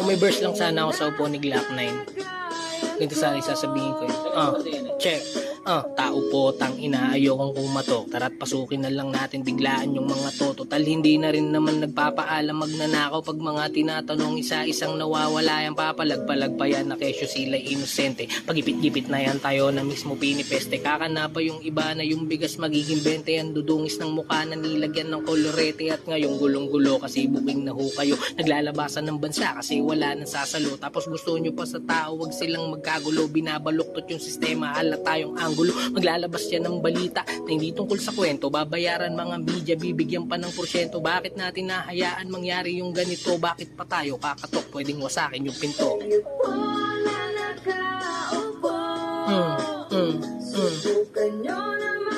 may verse lang sana ako sa upo ni Glock 9. Ganito sana sasabihin ko yun. Check. Tao po, tang ina, ayokong kumatok. Tara't pasukin na lang natin biglaan yung mga to. Total hindi na rin naman nagpapaalam magnanakaw. Pag mga tinatanong isa-isang nawawala yan, papalag-palag pa yan na kesyo sila'y inosente. Pagipit-gipit na yan tayo na mismo pinipeste. Kakana pa yung iba na yung bigas magiging 20. Yan dudungis ng mukha na nilagyan ng kolorete. At ngayong gulong-gulo kasi booking na ho kayo. Naglalabasan ng bansa kasi wala nang sasalo. Tapos gusto nyo pa sa tao, wag silang magkagulo. Binabaluktot yung sistema, halat tayong anggulo. Maglalabas yan ng balita na hindi tungkol sa kwento. Babayaran mga media, bibigyan pa ng porsyento. Bakit natin nahayaan mangyari yung ganito? Bakit pa tayo kakatok? Pwedeng wasakin yung pinto. Subukan nyo naman